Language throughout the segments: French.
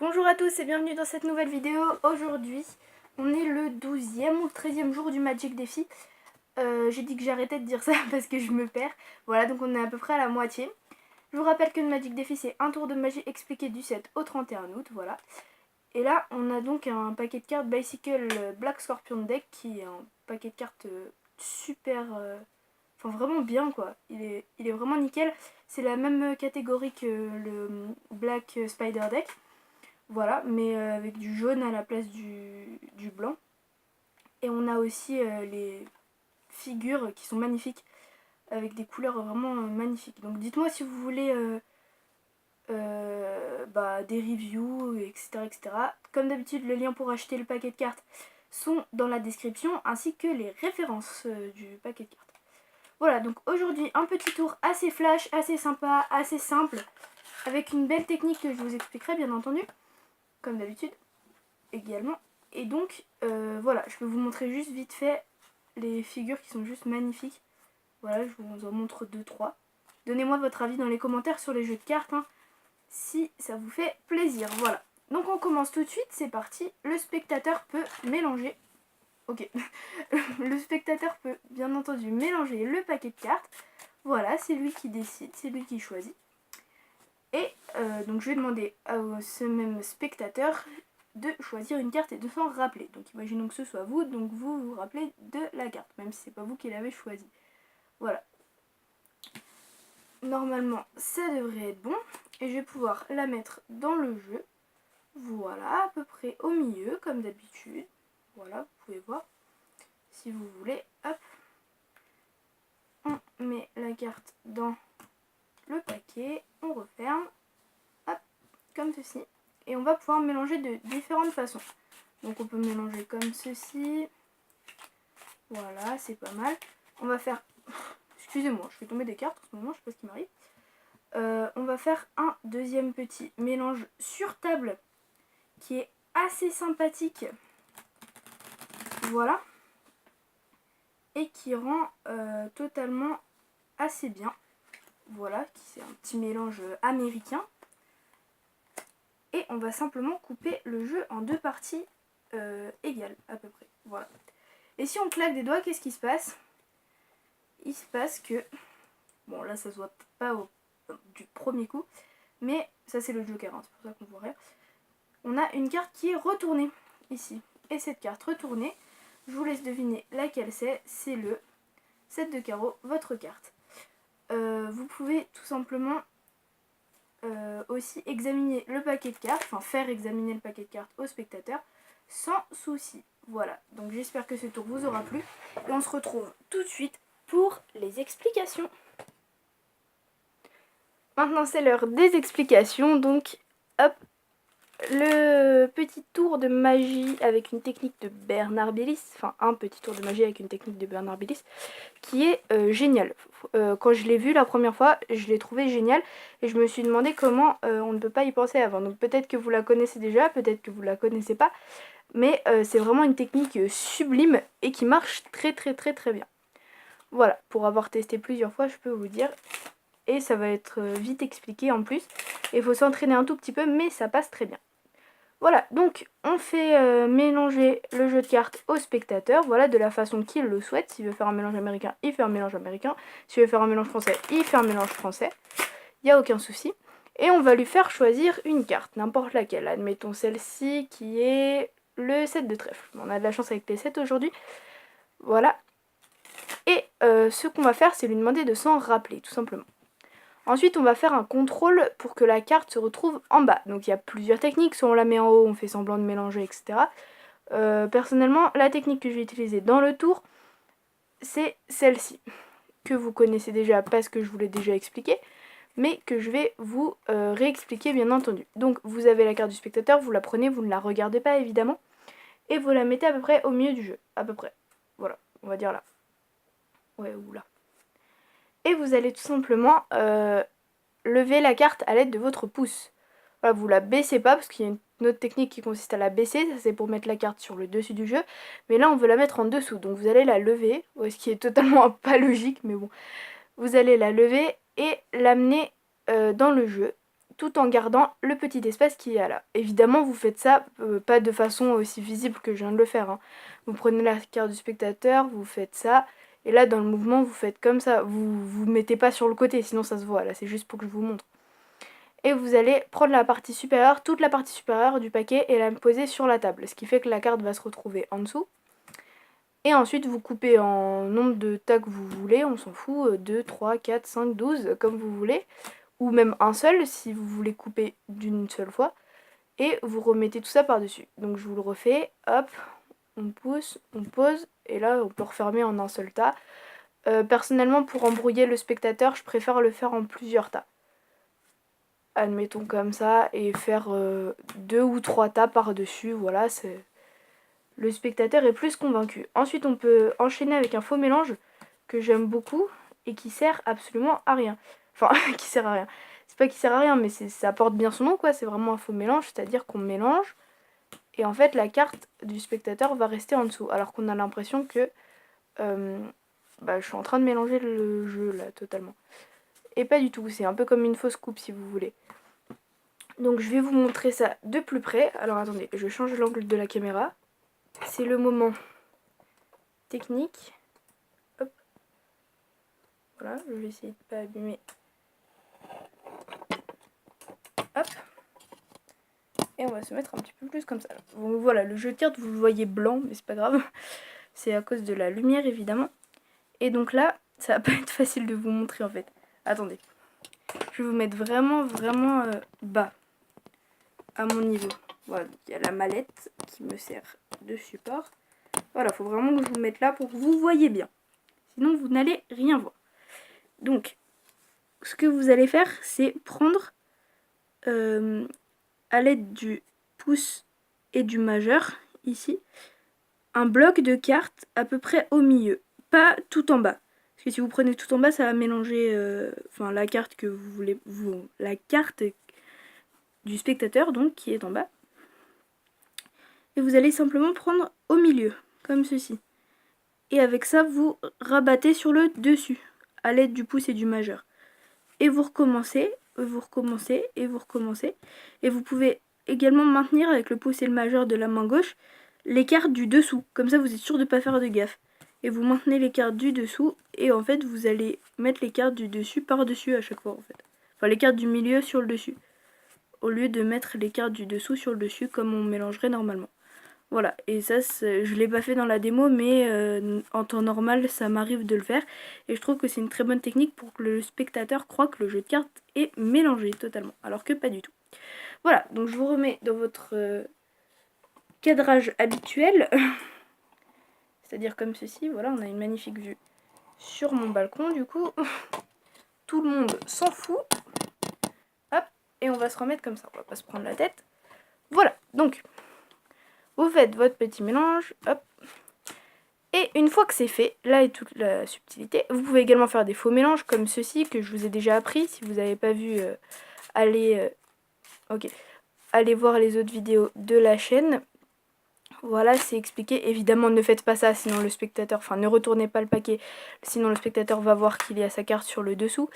Bonjour à tous et bienvenue dans cette nouvelle vidéo. Aujourd'hui, on est le 12e ou 13e jour du Magic Défi. J'ai dit que j'arrêtais de dire ça parce que je me perds. Voilà, donc on est à peu près à la moitié. Je vous rappelle que le Magic Défi, c'est un tour de magie expliqué du 7 au 31 août, voilà. Et là, on a donc un paquet de cartes Bicycle Black Scorpion Deck qui est un paquet de cartes super... Enfin, vraiment bien, quoi. Il est vraiment nickel. C'est la même catégorie que le Black Spider Deck. Voilà, mais avec du jaune à la place du blanc. Et on a aussi les figures qui sont magnifiques, avec des couleurs vraiment magnifiques. Donc dites-moi si vous voulez des reviews, etc., etc. Comme d'habitude, le lien pour acheter le paquet de cartes sont dans la description, ainsi que les références du paquet de cartes. Voilà, donc aujourd'hui, un petit tour assez flash, assez sympa, assez simple, avec une belle technique que je vous expliquerai bien entendu, comme d'habitude également. Et donc voilà, je peux vous montrer juste vite fait les figures qui sont juste magnifiques. Voilà, je vous en montre 2-3. Donnez-moi votre avis dans les commentaires sur les jeux de cartes, hein, si ça vous fait plaisir. Voilà, donc on commence tout de suite, c'est parti. Le spectateur peut mélanger. Ok, le spectateur peut bien entendu mélanger le paquet de cartes. Voilà, c'est lui qui décide, c'est lui qui choisit. Et donc je vais demander à ce même spectateur de choisir une carte et de s'en rappeler. Donc imaginons que ce soit vous, donc vous vous rappelez de la carte, même si c'est pas vous qui l'avez choisie. Voilà. Normalement, ça devrait être bon. Et je vais pouvoir la mettre dans le jeu. Voilà, à peu près au milieu, comme d'habitude. Voilà, vous pouvez voir. Si vous voulez, hop. On met la carte dans le paquet. On referme. Hop, comme ceci. Et on va pouvoir mélanger de différentes façons. Donc on peut mélanger comme ceci. Voilà, c'est pas mal. On va faire... Excusez-moi, je fais tomber des cartes en ce moment, je sais pas ce qui m'arrive. On va faire un deuxième petit mélange sur table qui est assez sympathique. Voilà. Et qui rend totalement assez bien. Voilà, c'est un petit mélange américain. Et on va simplement couper le jeu en deux parties égales à peu près. Voilà. Et si on claque des doigts, qu'est-ce qui se passe? Il se passe que... Bon, là, ça se voit pas du premier coup. Mais ça, c'est le joker, hein, c'est pour ça qu'on voit rien. On a une carte qui est retournée, ici. Et cette carte retournée, je vous laisse deviner laquelle c'est. C'est le 7 de carreau, votre carte. Vous pouvez tout simplement aussi examiner le paquet de cartes, enfin faire examiner le paquet de cartes au spectateur, sans souci. Voilà, donc j'espère que ce tour vous aura plu. Et on se retrouve tout de suite pour les explications. Maintenant c'est l'heure des explications, donc hop, le petit tour de magie avec une technique de Bernard Billis, enfin un petit tour de magie avec une technique de Bernard Billis, qui est génial. Quand je l'ai vu la première fois, je l'ai trouvé génial et je me suis demandé comment on ne peut pas y penser avant. Donc peut-être que vous la connaissez déjà, peut-être que vous la connaissez pas, mais c'est vraiment une technique sublime et qui marche très bien. Voilà, pour avoir testé plusieurs fois, je peux vous dire, et ça va être vite expliqué en plus. Il faut s'entraîner un tout petit peu, mais ça passe très bien. Voilà, donc on fait mélanger le jeu de cartes au spectateur, voilà, de la façon qu'il le souhaite. S'il veut faire un mélange américain, il fait un mélange américain. S'il veut faire un mélange français, il fait un mélange français. Il n'y a aucun souci. Et on va lui faire choisir une carte, n'importe laquelle. Admettons celle-ci qui est le 7 de trèfle. On a de la chance avec les 7 aujourd'hui. Voilà. Et ce qu'on va faire, c'est lui demander de s'en rappeler, tout simplement. Ensuite, on va faire un contrôle pour que la carte se retrouve en bas. Donc il y a plusieurs techniques, soit on la met en haut, on fait semblant de mélanger, etc. Personnellement, la technique que je vais utiliser dans le tour, c'est celle-ci, que vous connaissez déjà parce que je vous l'ai déjà expliqué, mais que je vais vous réexpliquer bien entendu. Donc vous avez la carte du spectateur, vous la prenez, vous ne la regardez pas évidemment, et vous la mettez à peu près au milieu du jeu, à peu près. Voilà, on va dire là. Ouais, ou là. Et vous allez tout simplement lever la carte à l'aide de votre pouce. Voilà, vous la baissez pas parce qu'il y a une autre technique qui consiste à la baisser, ça c'est pour mettre la carte sur le dessus du jeu, mais là on veut la mettre en dessous, donc vous allez la lever, ouais, ce qui est totalement pas logique, mais bon. Vous allez la lever et l'amener dans le jeu, tout en gardant le petit espace qui est là. Évidemment, vous faites ça pas de façon aussi visible que je viens de le faire, hein. Vous prenez la carte du spectateur, vous faites ça, et là dans le mouvement vous faites comme ça. Vous mettez pas sur le côté, sinon ça se voit. Là c'est juste pour que je vous montre. Et vous allez prendre la partie supérieure, toute la partie supérieure du paquet, et la poser sur la table, ce qui fait que la carte va se retrouver en dessous. Et ensuite vous coupez en nombre de tas que vous voulez, on s'en fout, 2, 3, 4, 5, 12, comme vous voulez. Ou même un seul si vous voulez couper d'une seule fois. Et vous remettez tout ça par-dessus. Donc je vous le refais, hop, on pousse, on pose, et là on peut refermer en un seul tas. Personnellement, pour embrouiller le spectateur, je préfère le faire en plusieurs tas. Admettons comme ça, et faire 2 ou 3 tas par-dessus, voilà, le spectateur est plus convaincu. Ensuite on peut enchaîner avec un faux mélange que j'aime beaucoup et qui sert absolument à rien. Enfin, qui sert à rien. C'est pas qui sert à rien, mais ça porte bien son nom, quoi. C'est vraiment un faux mélange, c'est-à-dire qu'on mélange et en fait la carte du spectateur va rester en dessous. Alors qu'on a l'impression que je suis en train de mélanger le jeu là, totalement. Et pas du tout, c'est un peu comme une fausse coupe si vous voulez. Donc je vais vous montrer ça de plus près. Alors attendez, je change l'angle de la caméra. C'est le moment technique. Hop. Voilà, je vais essayer de pas abîmer. Hop. Et on va se mettre un petit peu plus comme ça. Donc voilà, le jeu de cartes, vous le voyez blanc, mais c'est pas grave. C'est à cause de la lumière, évidemment. Et donc là, ça va pas être facile de vous montrer, en fait. Attendez. Je vais vous mettre vraiment bas. À mon niveau. Voilà, il y a la mallette qui me sert de support. Voilà, faut vraiment que je vous mette là pour que vous voyez bien. Sinon, vous n'allez rien voir. Donc, ce que vous allez faire, c'est prendre à l'aide du pouce et du majeur, ici, un bloc de cartes à peu près au milieu, pas tout en bas. Parce que si vous prenez tout en bas, ça va mélanger la carte que vous voulez, la carte du spectateur, donc, qui est en bas. Et vous allez simplement prendre au milieu, comme ceci. Et avec ça, vous rabattez sur le dessus, à l'aide du pouce et du majeur. Et vous recommencez, vous recommencez, et vous recommencez. Et vous pouvez également maintenir avec le pouce et le majeur de la main gauche les cartes du dessous. Comme ça, vous êtes sûr de ne pas faire de gaffe. Et vous maintenez les cartes du dessous, et en fait, vous allez mettre les cartes du dessus par-dessus à chaque fois, en fait. Enfin, les cartes du milieu sur le dessus. Au lieu de mettre les cartes du dessous sur le dessus, comme on mélangerait normalement. Voilà, et ça, je l'ai pas fait dans la démo, mais en temps normal, ça m'arrive de le faire. Et je trouve que c'est une très bonne technique pour que le spectateur croit que le jeu de cartes est mélangé totalement, alors que pas du tout. Voilà, donc je vous remets dans votre cadrage habituel, c'est-à-dire comme ceci. Voilà, on a une magnifique vue sur mon balcon, du coup. Tout le monde s'en fout. Hop, et on va se remettre comme ça, on va pas se prendre la tête. Voilà, donc... Vous faites votre petit mélange, hop. Et une fois que c'est fait, là est toute la subtilité. Vous pouvez également faire des faux mélanges comme ceci que je vous ai déjà appris. Si vous n'avez pas vu, allez voir les autres vidéos de la chaîne. Voilà, c'est expliqué. Évidemment, ne faites pas ça, sinon le spectateur, enfin ne retournez pas le paquet, sinon le spectateur va voir qu'il y a sa carte sur le dessous.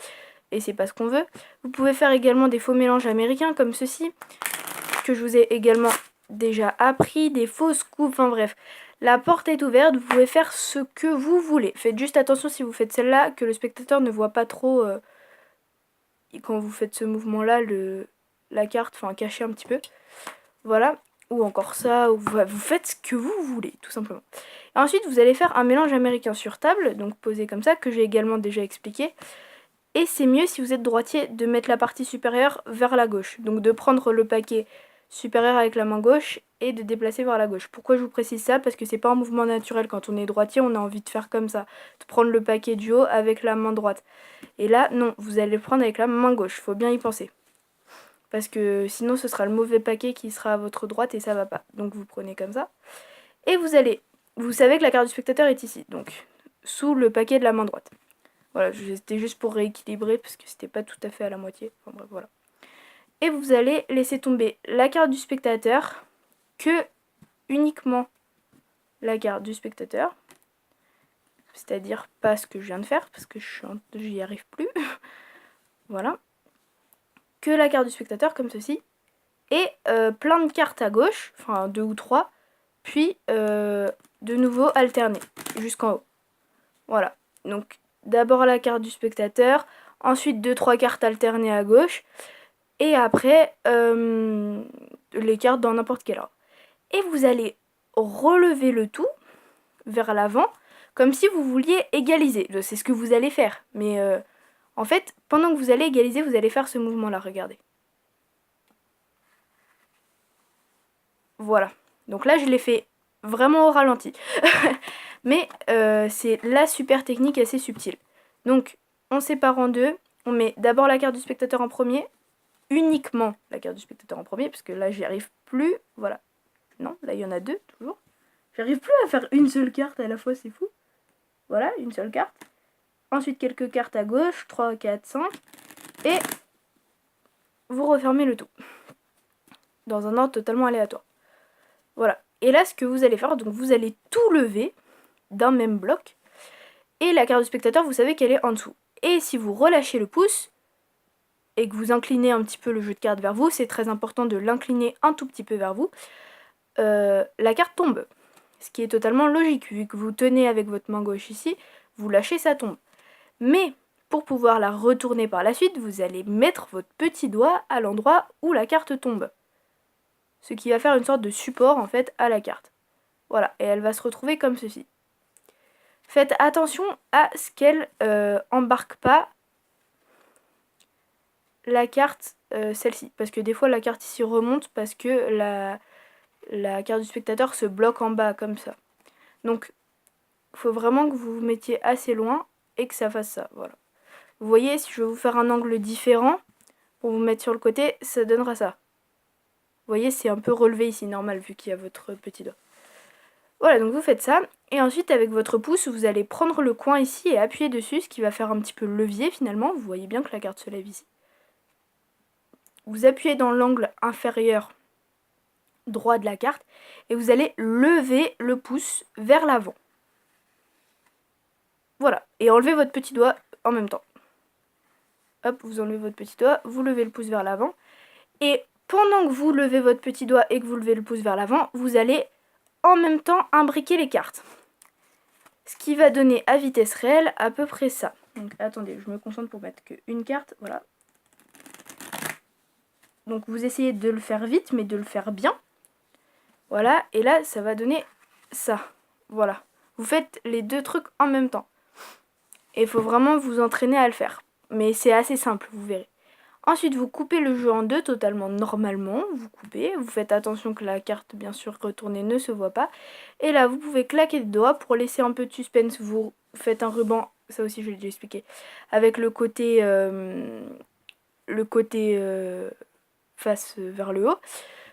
Et c'est pas ce qu'on veut. Vous pouvez faire également des faux mélanges américains comme ceci, que je vous ai également déjà appris, des fausses coupes, enfin bref. La porte est ouverte, vous pouvez faire ce que vous voulez. Faites juste attention si vous faites celle-là, que le spectateur ne voit pas trop, quand vous faites ce mouvement-là, la carte, enfin cacher un petit peu. Voilà, ou encore ça, ou vous faites ce que vous voulez, tout simplement. Et ensuite, vous allez faire un mélange américain sur table, donc posé comme ça, que j'ai également déjà expliqué. Et c'est mieux si vous êtes droitier de mettre la partie supérieure vers la gauche. Donc de prendre le paquet supérieur avec la main gauche et de déplacer vers la gauche. Pourquoi je vous précise ça? Parce que c'est pas un mouvement naturel. Quand on est droitier, on a envie de faire comme ça. De prendre le paquet du haut avec la main droite. Et là, non, vous allez le prendre avec la main gauche. Faut bien y penser. Parce que sinon, ce sera le mauvais paquet qui sera à votre droite et ça va pas. Donc vous prenez comme ça. Et vous savez que la carte du spectateur est ici. Donc, sous le paquet de la main droite. Voilà, c'était juste pour rééquilibrer parce que c'était pas tout à fait à la moitié. Enfin bref, voilà. Et vous allez laisser tomber la carte du spectateur, que uniquement la carte du spectateur. C'est-à-dire pas ce que je viens de faire parce que j'y arrive plus. Voilà. que la carte du spectateur, comme ceci. Et plein de cartes à gauche, enfin 2 ou 3. Puis de nouveau alterner jusqu'en haut. Voilà. Donc d'abord la carte du spectateur. Ensuite 2-3 cartes alternées à gauche. Et après les cartes dans n'importe quel ordre. Et vous allez relever le tout vers l'avant, comme si vous vouliez égaliser. C'est ce que vous allez faire. Mais en fait, pendant que vous allez égaliser, vous allez faire ce mouvement-là, regardez. Voilà. Donc là, je l'ai fait vraiment au ralenti. Mais c'est la super technique assez subtile. Donc, on sépare en deux. On met d'abord la carte du spectateur en premier. Uniquement la carte du spectateur en premier, parce que là, j'y arrive plus. Voilà. Non, là, il y en a deux, toujours. J'arrive plus à faire une seule carte à la fois, c'est fou. Voilà, une seule carte. Ensuite, quelques cartes à gauche. 3, 4, 5. Et vous refermez le tout. Dans un ordre totalement aléatoire. Voilà. Et là, ce que vous allez faire, donc vous allez tout lever d'un même bloc. Et la carte du spectateur, vous savez qu'elle est en dessous. Et si vous relâchez le pouce, et que vous inclinez un petit peu le jeu de cartes vers vous, c'est très important de l'incliner un tout petit peu vers vous, la carte tombe. Ce qui est totalement logique, vu que vous tenez avec votre main gauche ici, vous lâchez, ça tombe. Mais pour pouvoir la retourner par la suite, vous allez mettre votre petit doigt à l'endroit où la carte tombe. Ce qui va faire une sorte de support en fait à la carte. Voilà, et elle va se retrouver comme ceci. Faites attention à ce qu'elle embarque pas la carte, celle-ci. Parce que des fois la carte ici remonte parce que la carte du spectateur se bloque en bas comme ça. Donc il faut vraiment que vous vous mettiez assez loin et que ça fasse ça. Voilà. Vous voyez, si je vais vous faire un angle différent pour vous mettre sur le côté, ça donnera ça. Vous voyez, c'est un peu relevé ici, normal, vu qu'il y a votre petit doigt. Voilà, donc vous faites ça. Et ensuite, avec votre pouce, vous allez prendre le coin ici et appuyer dessus, ce qui va faire un petit peu levier finalement. Vous voyez bien que la carte se lève ici. Vous appuyez dans l'angle inférieur droit de la carte et vous allez lever le pouce vers l'avant. Voilà, et enlevez votre petit doigt en même temps. Hop, vous enlevez votre petit doigt, vous levez le pouce vers l'avant. Et pendant que vous levez votre petit doigt et que vous levez le pouce vers l'avant, vous allez en même temps imbriquer les cartes. Ce qui va donner à vitesse réelle à peu près ça. Donc attendez, je me concentre pour mettre qu'une carte, voilà. Donc vous essayez de le faire vite, mais de le faire bien. Voilà, et là ça va donner ça. Voilà. Vous faites les deux trucs en même temps. Et il faut vraiment vous entraîner à le faire. Mais c'est assez simple, vous verrez. Ensuite, vous coupez le jeu en deux totalement normalement. Vous coupez, vous faites attention que la carte, bien sûr, retournée ne se voit pas. Et là, vous pouvez claquer le doigt pour laisser un peu de suspense. Vous faites un ruban, ça aussi je l'ai déjà expliqué, avec le côté face vers le haut.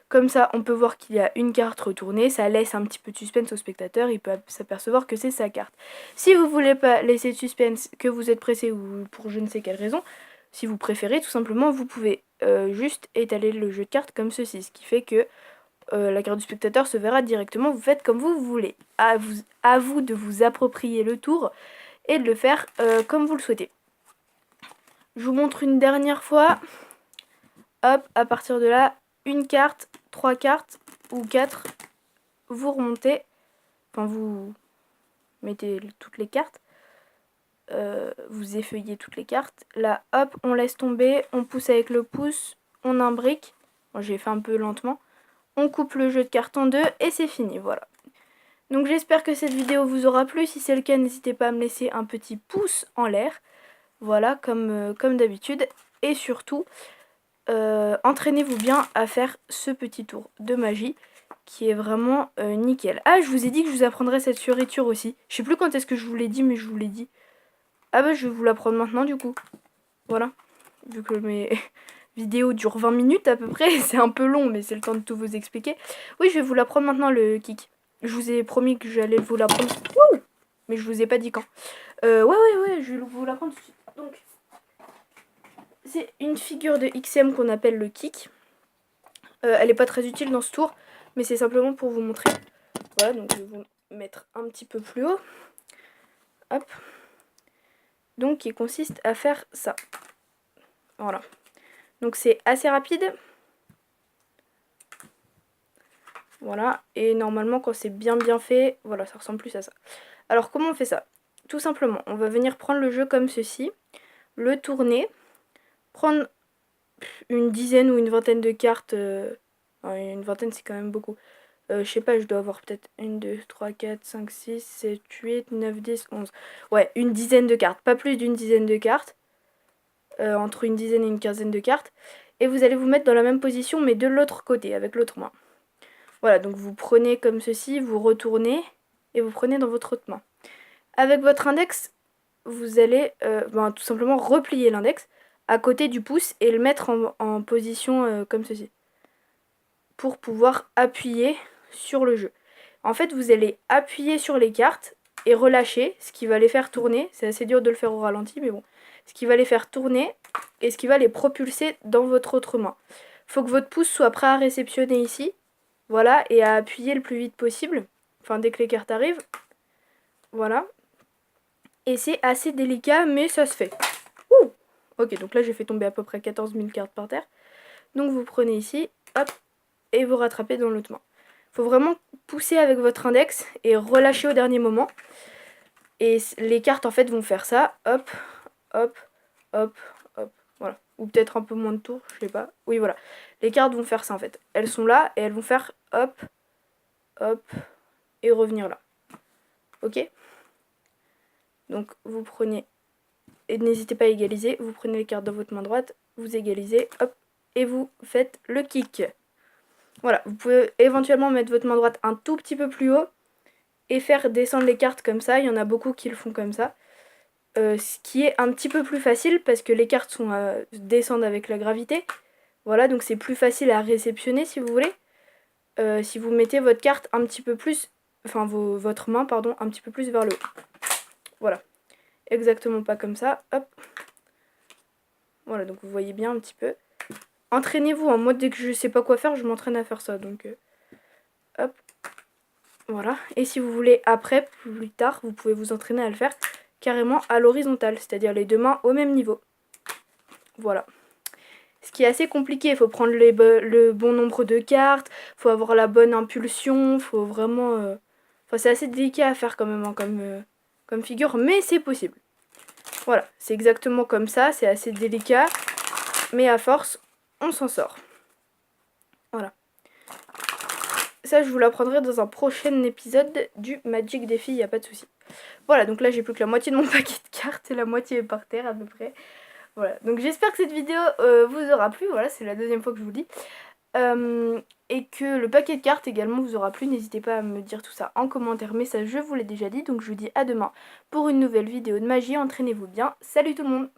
Comme ça, on peut voir qu'il y a une carte retournée, ça laisse un petit peu de suspense au spectateur, il peut s'apercevoir que c'est sa carte. Si vous voulez pas laisser de suspense, que vous êtes pressé ou pour je ne sais quelle raison, si vous préférez, tout simplement, vous pouvez juste étaler le jeu de cartes comme ceci, ce qui fait que la carte du spectateur se verra directement, vous faites comme vous voulez. À vous de vous approprier le tour et de le faire comme vous le souhaitez. Je vous montre une dernière fois. Hop, à partir de là, une carte, 3 cartes ou 4, vous remontez, enfin vous mettez toutes les cartes, vous effeuillez toutes les cartes. Là, hop, on laisse tomber, on pousse avec le pouce, on imbrique. Bon, j'ai fait un peu lentement. On coupe le jeu de cartes en deux et c'est fini, voilà. Donc j'espère que cette vidéo vous aura plu. Si c'est le cas, n'hésitez pas à me laisser un petit pouce en l'air. Voilà, comme d'habitude. Et surtout, entraînez-vous bien à faire ce petit tour de magie qui est vraiment nickel. Ah, je vous ai dit que je vous apprendrais cette fioriture aussi. Je sais plus quand est-ce que je vous l'ai dit, mais je vous l'ai dit. Ah bah je vais vous l'apprendre maintenant du coup. Voilà. Vu que mes vidéos durent 20 minutes à peu près, c'est un peu long, mais c'est le temps de tout vous expliquer. Oui, je vais vous l'apprendre maintenant le kick. Je vous ai promis que j'allais vous l'apprendre. Mais je vous ai pas dit quand. Ouais, je vais vous l'apprendre tout de suite. Donc, c'est une figure de XM qu'on appelle le kick. Elle n'est pas très utile dans ce tour, mais c'est simplement pour vous montrer. Voilà, donc je vais vous mettre un petit peu plus haut. Hop. Donc, il consiste à faire ça. Voilà. Donc c'est assez rapide. Voilà, et normalement quand c'est bien fait, voilà, ça ressemble plus à ça. Alors comment on fait ça? Tout simplement, on va venir prendre le jeu comme ceci, le tourner, prendre une dizaine ou une vingtaine de cartes. Une vingtaine c'est quand même beaucoup. Je sais pas, je dois avoir peut-être 1, 2, 3, 4, 5, 6, 7, 8, 9, 10, 11. Ouais, une dizaine de cartes, pas plus d'une dizaine de cartes. Entre une dizaine et une quinzaine de cartes. Et vous allez vous mettre dans la même position mais de l'autre côté, avec l'autre main. Voilà, donc vous prenez comme ceci, vous retournez et vous prenez dans votre autre main. Avec votre index, vous allez tout simplement replier l'index à côté du pouce et le mettre en position comme ceci. Pour pouvoir appuyer sur le jeu. En fait, vous allez appuyer sur les cartes et relâcher, ce qui va les faire tourner. C'est assez dur de le faire au ralenti, mais bon. Ce qui va les faire tourner et ce qui va les propulser dans votre autre main. Faut que votre pouce soit prêt à réceptionner ici. Voilà, et à appuyer le plus vite possible. Enfin, dès que les cartes arrivent. Voilà. Et c'est assez délicat, mais ça se fait. Ouh! Ok, donc là, j'ai fait tomber à peu près 14 000 cartes par terre. Donc vous prenez ici, hop, et vous rattrapez dans l'autre main. Faut vraiment pousser avec votre index et relâcher au dernier moment. Et les cartes en fait vont faire ça, hop, hop, hop, hop, voilà. Ou peut-être un peu moins de tours, je sais pas. Oui voilà, les cartes vont faire ça en fait. Elles sont là et elles vont faire hop, hop, et revenir là. Ok? Donc vous prenez, et n'hésitez pas à égaliser, vous prenez les cartes dans votre main droite, vous égalisez, hop, et vous faites le kick. Voilà, vous pouvez éventuellement mettre votre main droite un tout petit peu plus haut et faire descendre les cartes comme ça. Il y en a beaucoup qui le font comme ça. Ce qui est un petit peu plus facile parce que les cartes descendent avec la gravité. Voilà, donc c'est plus facile à réceptionner si vous voulez. Si vous mettez votre carte un petit peu plus, enfin votre main, pardon, un petit peu plus vers le haut. Voilà, exactement pas comme ça. Hop. Voilà, donc vous voyez bien un petit peu. Entraînez-vous, hein. Moi dès que je sais pas quoi faire, je m'entraîne à faire ça. Donc hop. Voilà, et si vous voulez après, plus tard, vous pouvez vous entraîner à le faire carrément à l'horizontale, c'est-à-dire les deux mains au même niveau. Voilà. Ce qui est assez compliqué, il faut prendre le bon nombre de cartes, il faut avoir la bonne impulsion, faut vraiment... Enfin, c'est assez délicat à faire quand même hein, comme figure, mais c'est possible. Voilà, c'est exactement comme ça, c'est assez délicat, mais à force, on s'en sort. Voilà. Ça, je vous l'apprendrai dans un prochain épisode du Magic Défi, il n'y a pas de souci. Voilà, donc là, j'ai plus que la moitié de mon paquet de cartes et la moitié est par terre à peu près. Voilà, donc j'espère que cette vidéo vous aura plu. Voilà, c'est la deuxième fois que je vous le dis. Et que le paquet de cartes également vous aura plu. N'hésitez pas à me dire tout ça en commentaire, mais ça, je vous l'ai déjà dit. Donc je vous dis à demain pour une nouvelle vidéo de magie. Entraînez-vous bien. Salut tout le monde!